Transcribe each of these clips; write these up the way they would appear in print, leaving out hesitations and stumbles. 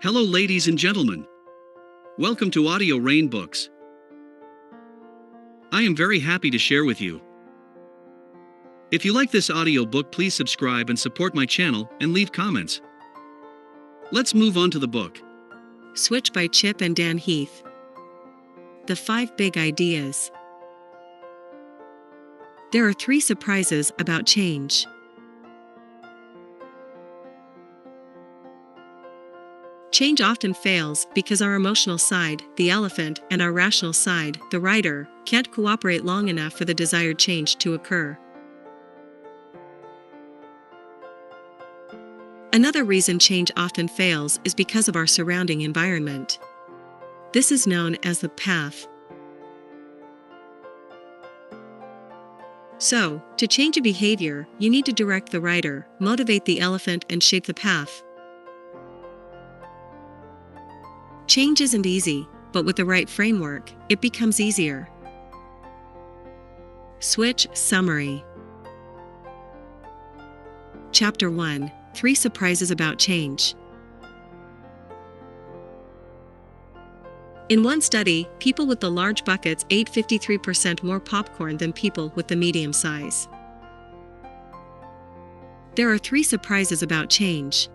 Hello, ladies and gentlemen. Welcome to Audio Rain Books. I am very happy to share with you. If you like this audio book, please subscribe and support my channel and leave comments. Let's move on to the book. Switch by Chip and Dan Heath. The 5 Big Ideas. There are 3 surprises about change. Change often fails because our emotional side, the elephant, and our rational side, the writer, can't cooperate long enough for the desired change to occur. Another reason change often fails is because of our surrounding environment. This is known as the path. So, to change a behavior, you need to direct the writer, motivate the elephant, and shape the path. Change isn't easy, but with the right framework, it becomes easier. Switch Summary. Chapter 1: 3 Surprises about Change. In one study, people with the large buckets ate 53% more popcorn than people with the medium size. There are 3 surprises about change.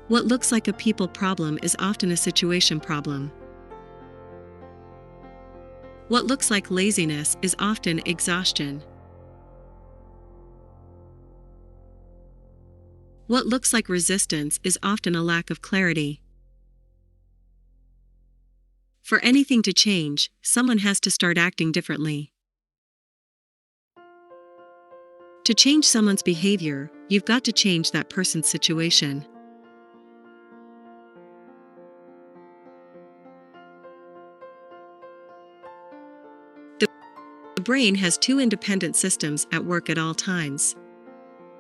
What looks like a people problem is often a situation problem. What looks like laziness is often exhaustion. What looks like resistance is often a lack of clarity. For anything to change, someone has to start acting differently. To change someone's behavior, you've got to change that person's situation. The brain has 2 independent systems at work at all times.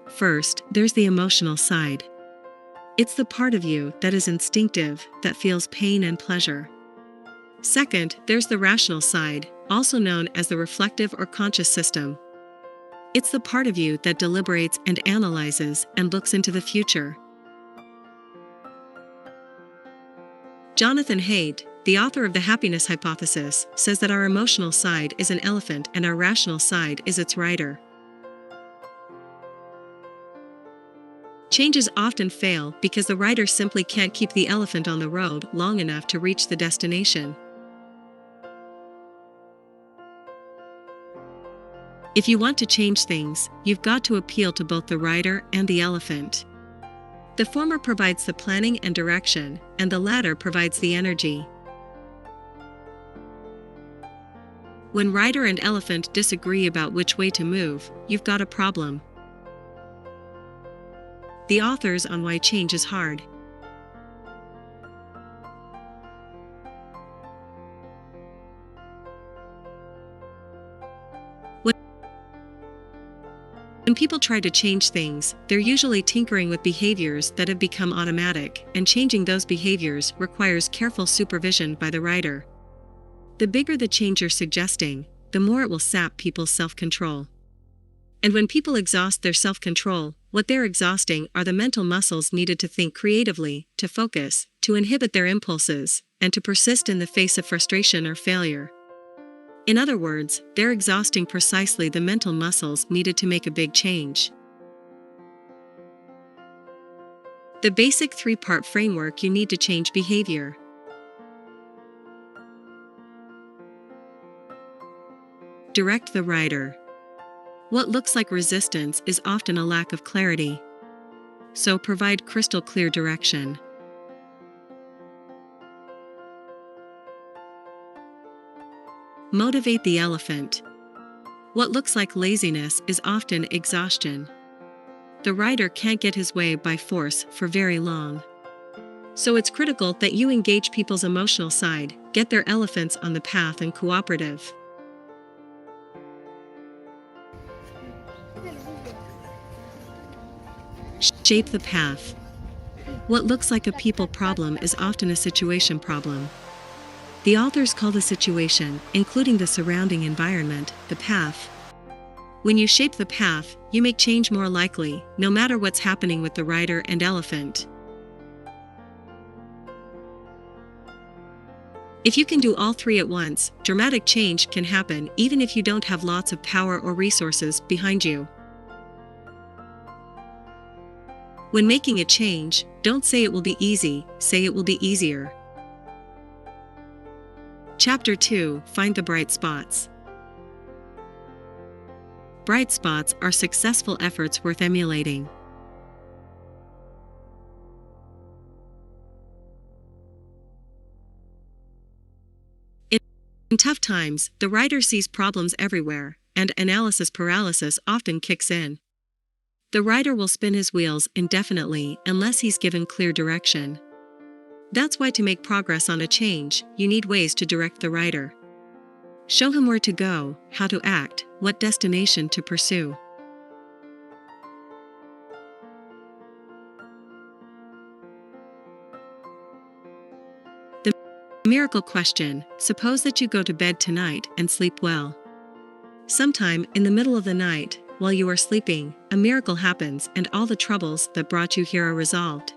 First, there's the emotional side. It's the part of you that is instinctive, that feels pain and pleasure. Second, there's the rational side, also known as the reflective or conscious system. It's the part of you that deliberates and analyzes and looks into the future. Jonathan Haidt, the author of The Happiness Hypothesis, says that our emotional side is an elephant and our rational side is its rider. Changes often fail because the rider simply can't keep the elephant on the road long enough to reach the destination. If you want to change things, you've got to appeal to both the rider and the elephant. The former provides the planning and direction, and the latter provides the energy. When rider and elephant disagree about which way to move, you've got a problem. The authors on why change is hard. When people try to change things, they're usually tinkering with behaviors that have become automatic, and changing those behaviors requires careful supervision by the writer. The bigger the change you're suggesting, the more it will sap people's self-control. And when people exhaust their self-control, what they're exhausting are the mental muscles needed to think creatively, to focus, to inhibit their impulses, and to persist in the face of frustration or failure. In other words, they're exhausting precisely the mental muscles needed to make a big change. The basic 3-part framework you need to change behavior. Direct the rider. What looks like resistance is often a lack of clarity. So provide crystal clear direction. Motivate the elephant. What looks like laziness is often exhaustion. The rider can't get his way by force for very long. So it's critical that you engage people's emotional side, get their elephants on the path and cooperative. Shape the path. What looks like a people problem is often a situation problem. The authors call the situation, including the surrounding environment, the path. When you shape the path, you make change more likely, no matter what's happening with the rider and elephant. If you can do all three at once, dramatic change can happen even if you don't have lots of power or resources behind you. When making a change, don't say it will be easy, say it will be easier. Chapter 2: Find the bright spots. Bright spots are successful efforts worth emulating. In tough times, the writer sees problems everywhere, and analysis paralysis often kicks in. The writer will spin his wheels indefinitely unless he's given clear direction. That's why to make progress on a change, you need ways to direct the writer. Show him where to go, how to act, what destination to pursue. The miracle question: suppose that you go to bed tonight and sleep well. Sometime in the middle of the night, while you are sleeping, a miracle happens and all the troubles that brought you here are resolved.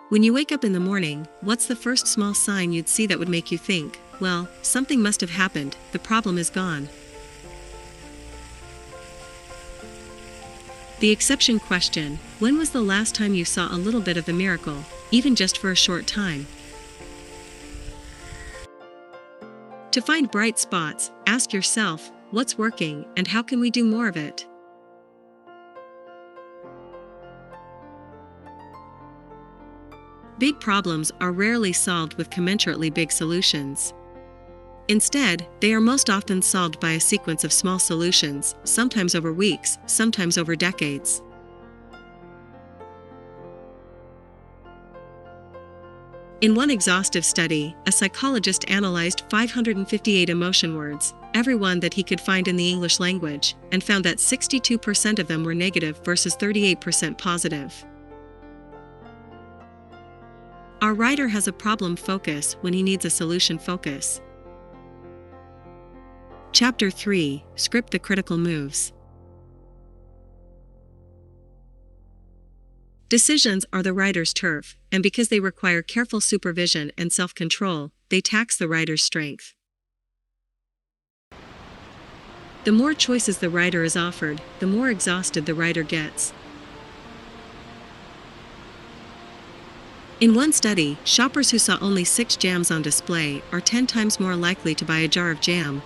When you wake up in the morning, what's the first small sign you'd see that would make you think, well, something must have happened, the problem is gone? The exception question: when was the last time you saw a little bit of the miracle, even just for a short time? To find bright spots, ask yourself, what's working and how can we do more of it? Big problems are rarely solved with commensurately big solutions. Instead, they are most often solved by a sequence of small solutions, sometimes over weeks, sometimes over decades. In one exhaustive study, a psychologist analyzed 558 emotion words, every one that he could find in the English language, and found that 62% of them were negative versus 38% positive. Our writer has a problem focus when he needs a solution focus. Chapter 3: Script the critical moves. Decisions are the writer's turf, and because they require careful supervision and self-control, they tax the writer's strength. The more choices the writer is offered, the more exhausted the writer gets. In one study, shoppers who saw only 6 jams on display are 10 times more likely to buy a jar of jam.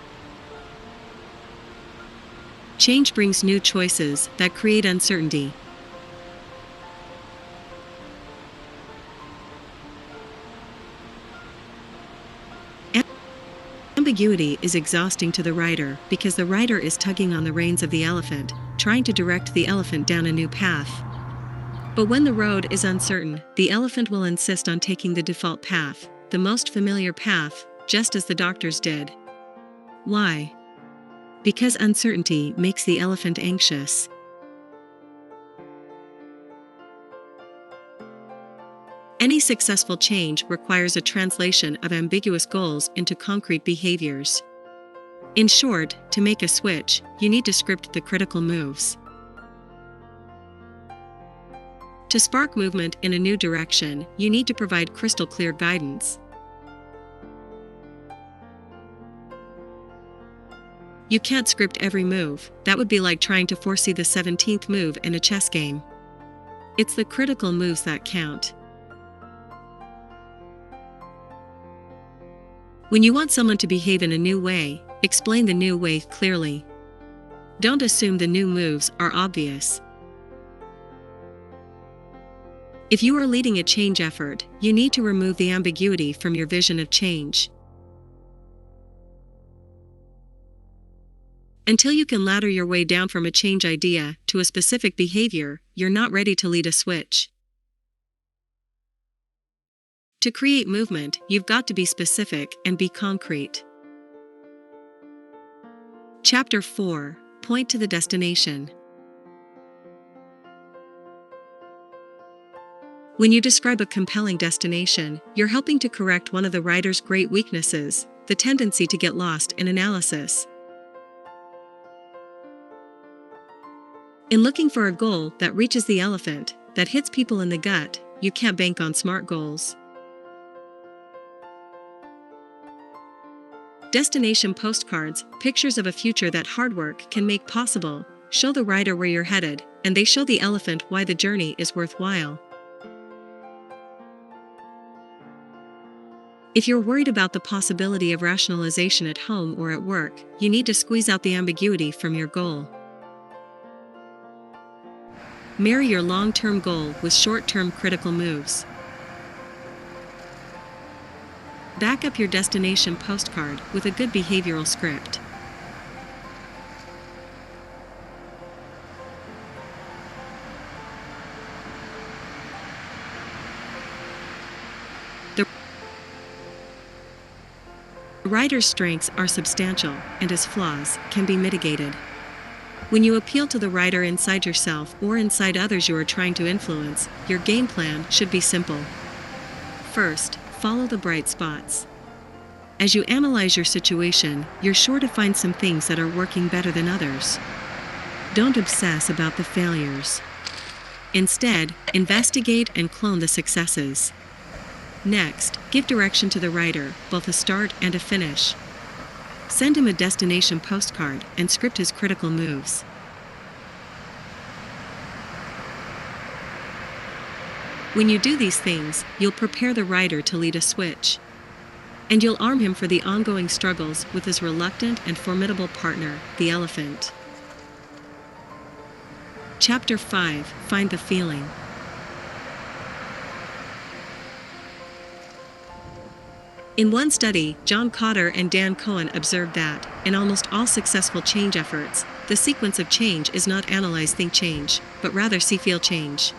Change brings new choices that create uncertainty. Ambiguity is exhausting to the writer because the writer is tugging on the reins of the elephant, trying to direct the elephant down a new path. But when the road is uncertain, the elephant will insist on taking the default path, the most familiar path, just as the doctors did. Why? Because uncertainty makes the elephant anxious. Any successful change requires a translation of ambiguous goals into concrete behaviors. In short, to make a switch, you need to script the critical moves. To spark movement in a new direction, you need to provide crystal clear guidance. You can't script every move, that would be like trying to foresee the 17th move in a chess game. It's the critical moves that count. When you want someone to behave in a new way, explain the new way clearly. Don't assume the new moves are obvious. If you are leading a change effort, you need to remove the ambiguity from your vision of change. Until you can ladder your way down from a change idea to a specific behavior, you're not ready to lead a switch. To create movement, you've got to be specific and be concrete. Chapter 4: Point to the destination. When you describe a compelling destination, you're helping to correct one of the writer's great weaknesses, the tendency to get lost in analysis. In looking for a goal that reaches the elephant, that hits people in the gut, you can't bank on SMART goals. Destination postcards, pictures of a future that hard work can make possible, show the writer where you're headed, and they show the elephant why the journey is worthwhile. If you're worried about the possibility of rationalization at home or at work, you need to squeeze out the ambiguity from your goal. Marry your long-term goal with short-term critical moves. Back up your destination postcard with a good behavioral script. The writer's strengths are substantial, and his flaws can be mitigated. When you appeal to the writer inside yourself or inside others you are trying to influence, your game plan should be simple. First, follow the bright spots. As you analyze your situation, you're sure to find some things that are working better than others. Don't obsess about the failures. Instead, investigate and clone the successes. Next, give direction to the writer, both a start and a finish. Send him a destination postcard and script his critical moves. When you do these things, you'll prepare the writer to lead a switch. And you'll arm him for the ongoing struggles with his reluctant and formidable partner, the elephant. Chapter 5: Find the Feeling. In one study, John Cotter and Dan Cohen observed that, in almost all successful change efforts, the sequence of change is not analyze, think, change, but rather see, feel, change.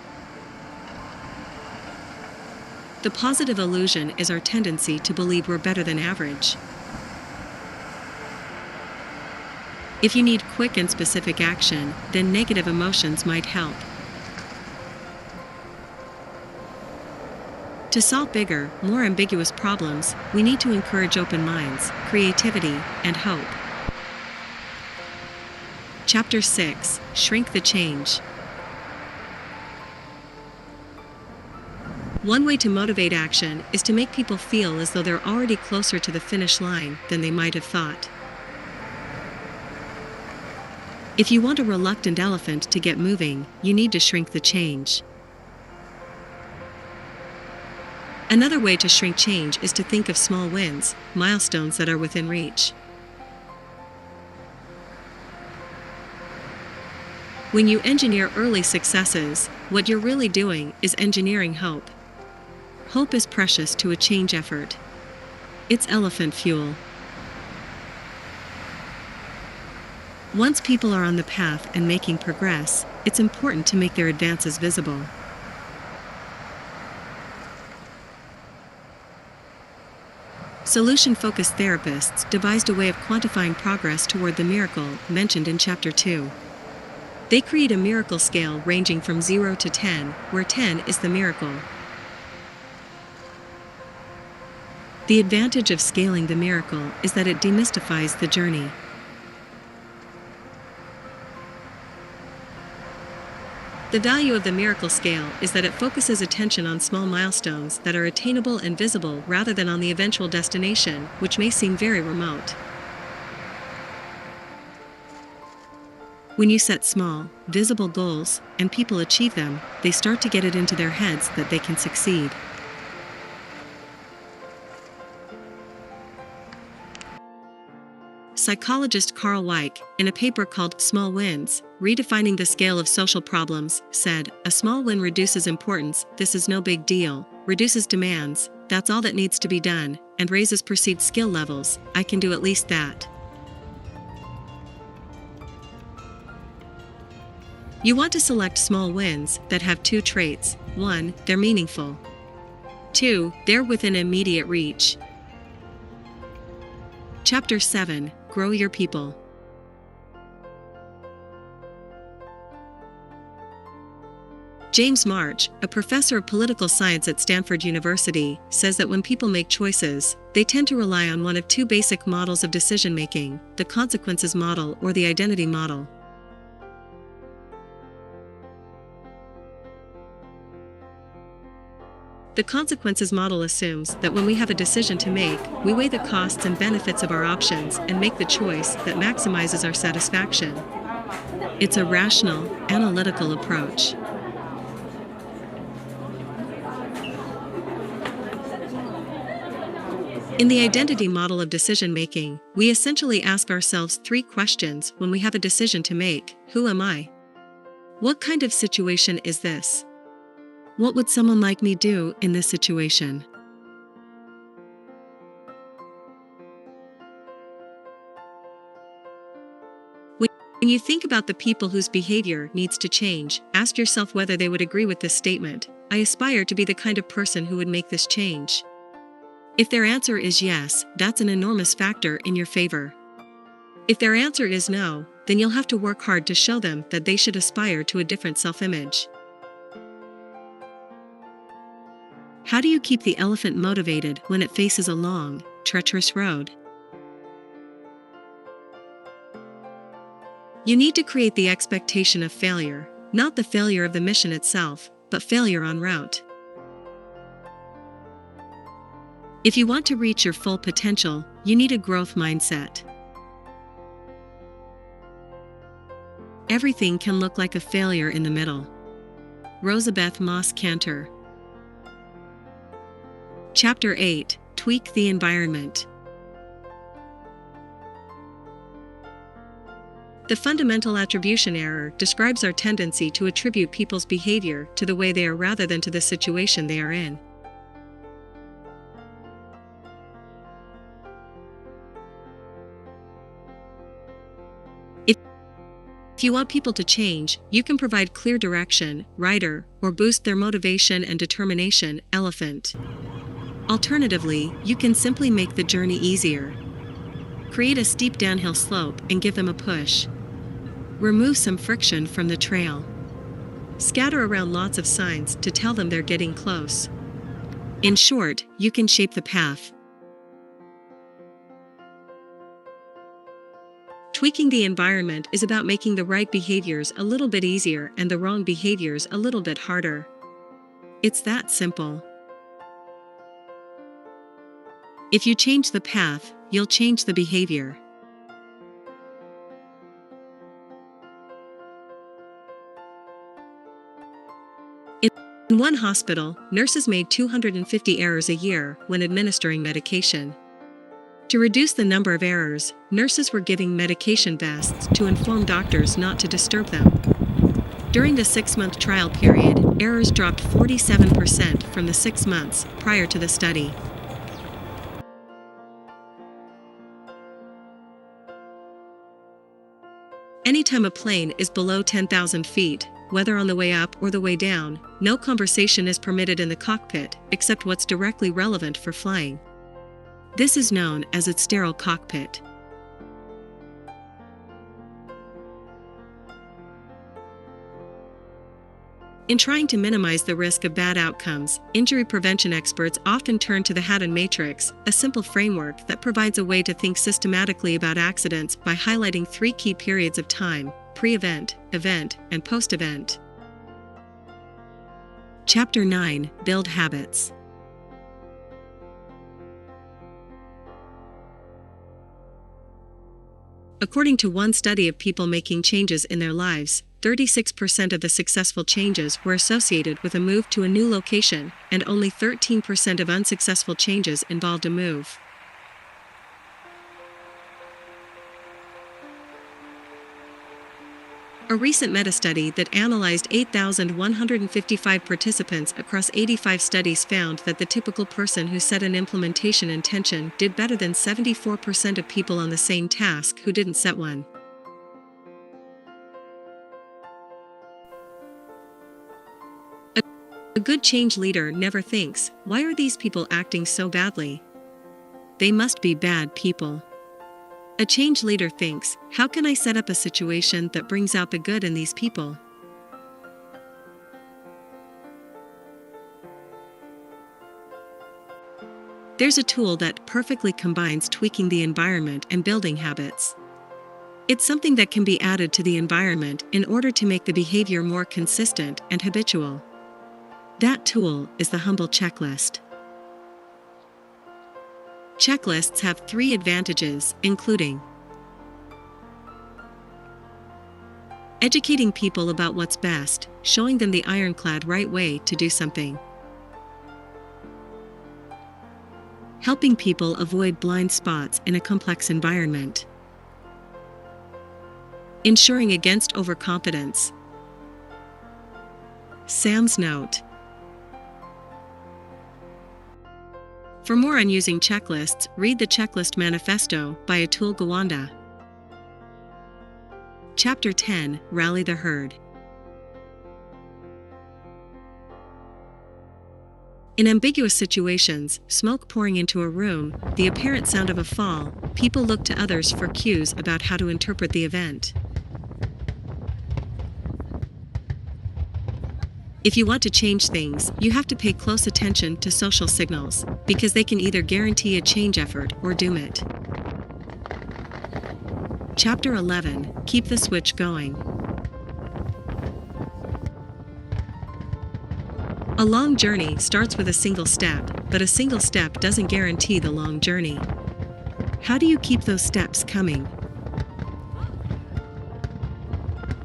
The positive illusion is our tendency to believe we're better than average. If you need quick and specific action, then negative emotions might help. To solve bigger, more ambiguous problems, we need to encourage open minds, creativity, and hope. Chapter 6: Shrink the Change. One way to motivate action is to make people feel as though they're already closer to the finish line than they might have thought. If you want a reluctant elephant to get moving, you need to shrink the change. Another way to shrink change is to think of small wins, milestones that are within reach. When you engineer early successes, what you're really doing is engineering hope. Hope is precious to a change effort. It's elephant fuel. Once people are on the path and making progress, it's important to make their advances visible. Solution-focused therapists devised a way of quantifying progress toward the miracle mentioned in Chapter 2. They create a miracle scale ranging from 0 to 10, where 10 is the miracle. The advantage of scaling the miracle is that it demystifies the journey. The value of the miracle scale is that it focuses attention on small milestones that are attainable and visible rather than on the eventual destination, which may seem very remote. When you set small, visible goals, and people achieve them, they start to get it into their heads that they can succeed. Psychologist Carl Weick, in a paper called Small Wins, Redefining the Scale of Social Problems, said, "A small win reduces importance, this is no big deal, reduces demands, that's all that needs to be done, and raises perceived skill levels, I can do at least that." You want to select small wins that have two traits. 1, they're meaningful. 2, they're within immediate reach. Chapter 7: Grow Your People. James March, a professor of political science at Stanford University, says that when people make choices, they tend to rely on one of two basic models of decision-making, the consequences model or the identity model. The consequences model assumes that when we have a decision to make, we weigh the costs and benefits of our options and make the choice that maximizes our satisfaction. It's a rational, analytical approach. In the identity model of decision-making, we essentially ask ourselves three questions when we have a decision to make. Who am I? What kind of situation is this? What would someone like me do in this situation? When you think about the people whose behavior needs to change, ask yourself whether they would agree with this statement. I aspire to be the kind of person who would make this change. If their answer is yes, that's an enormous factor in your favor. If their answer is no, then you'll have to work hard to show them that they should aspire to a different self-image. How do you keep the elephant motivated when it faces a long, treacherous road? You need to create the expectation of failure, not the failure of the mission itself, but failure en route. If you want to reach your full potential, you need a growth mindset. Everything can look like a failure in the middle. Rosabeth Moss Cantor. Chapter 8: Tweak the environment. The fundamental attribution error describes our tendency to attribute people's behavior to the way they are rather than to the situation they are in. If you want people to change, you can provide clear direction, rider, or boost their motivation and determination, elephant. Alternatively, you can simply make the journey easier. Create a steep downhill slope and give them a push. Remove some friction from the trail. Scatter around lots of signs to tell them they're getting close. In short, you can shape the path. Tweaking the environment is about making the right behaviors a little bit easier and the wrong behaviors a little bit harder. It's that simple. If you change the path, you'll change the behavior. In one hospital, nurses made 250 errors a year when administering medication. To reduce the number of errors, nurses were giving medication vests to inform doctors not to disturb them. During the 6-month trial period, errors dropped 47% from the 6 months prior to the study. Anytime a plane is below 10,000 feet, whether on the way up or the way down, no conversation is permitted in the cockpit except what's directly relevant for flying. This is known as a sterile cockpit. In trying to minimize the risk of bad outcomes, injury prevention experts often turn to the Haddon Matrix, a simple framework that provides a way to think systematically about accidents by highlighting 3 key periods of time: pre-event, event, and post-event. Chapter 9: Build Habits. According to one study of people making changes in their lives, 36% of the successful changes were associated with a move to a new location, and only 13% of unsuccessful changes involved a move. A recent meta-study that analyzed 8,155 participants across 85 studies found that the typical person who set an implementation intention did better than 74% of people on the same task who didn't set one. A good change leader never thinks, "Why are these people acting so badly? They must be bad people." A change leader thinks, "How can I set up a situation that brings out the good in these people?" There's a tool that perfectly combines tweaking the environment and building habits. It's something that can be added to the environment in order to make the behavior more consistent and habitual. That tool is the humble checklist. Checklists have 3 advantages, including educating people about what's best, showing them the ironclad right way to do something. Helping people avoid blind spots in a complex environment. Ensuring against overconfidence. Sam's note. For more on using checklists, read the Checklist Manifesto by Atul Gawande. Chapter 10: Rally the Herd. In ambiguous situations, smoke pouring into a room, the apparent sound of a fall, people look to others for cues about how to interpret the event. If you want to change things, you have to pay close attention to social signals, because they can either guarantee a change effort or doom it. Chapter 11: Keep the switch going. A long journey starts with a single step, but a single step doesn't guarantee the long journey. How do you keep those steps coming?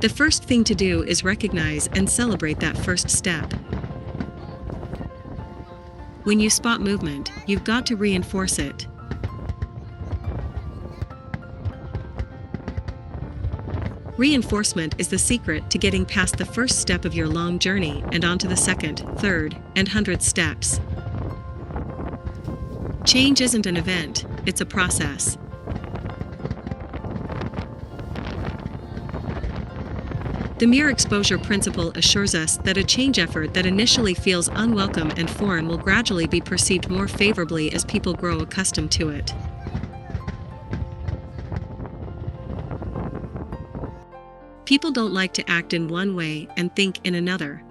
The first thing to do is recognize and celebrate that first step. When you spot movement, you've got to reinforce it. Reinforcement is the secret to getting past the first step of your long journey and onto the second, third, and 100th steps. Change isn't an event, it's a process. The mere exposure principle assures us that a change effort that initially feels unwelcome and foreign will gradually be perceived more favorably as people grow accustomed to it. People don't like to act in one way and think in another.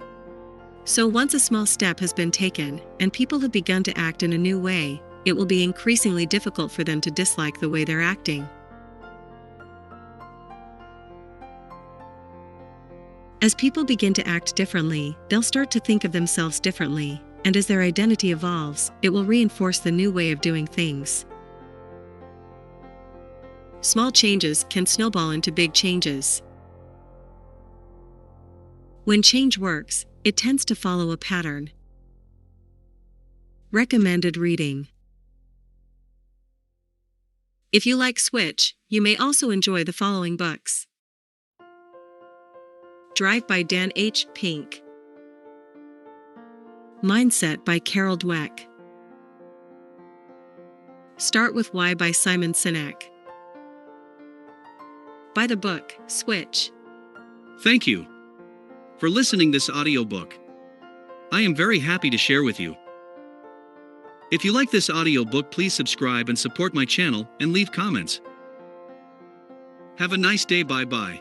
So once a small step has been taken, and people have begun to act in a new way, it will be increasingly difficult for them to dislike the way they're acting. As people begin to act differently, they'll start to think of themselves differently, and as their identity evolves, it will reinforce the new way of doing things. Small changes can snowball into big changes. When change works, it tends to follow a pattern. Recommended reading. If you like Switch, you may also enjoy the following books. Drive by Dan H. Pink. Mindset by Carol Dweck. Start with Why by Simon Sinek. Buy the book, Switch. Thank you for listening this audiobook. I am very happy to share with you. If you like this audiobook, please subscribe and support my channel and leave comments. Have a nice day. Bye bye.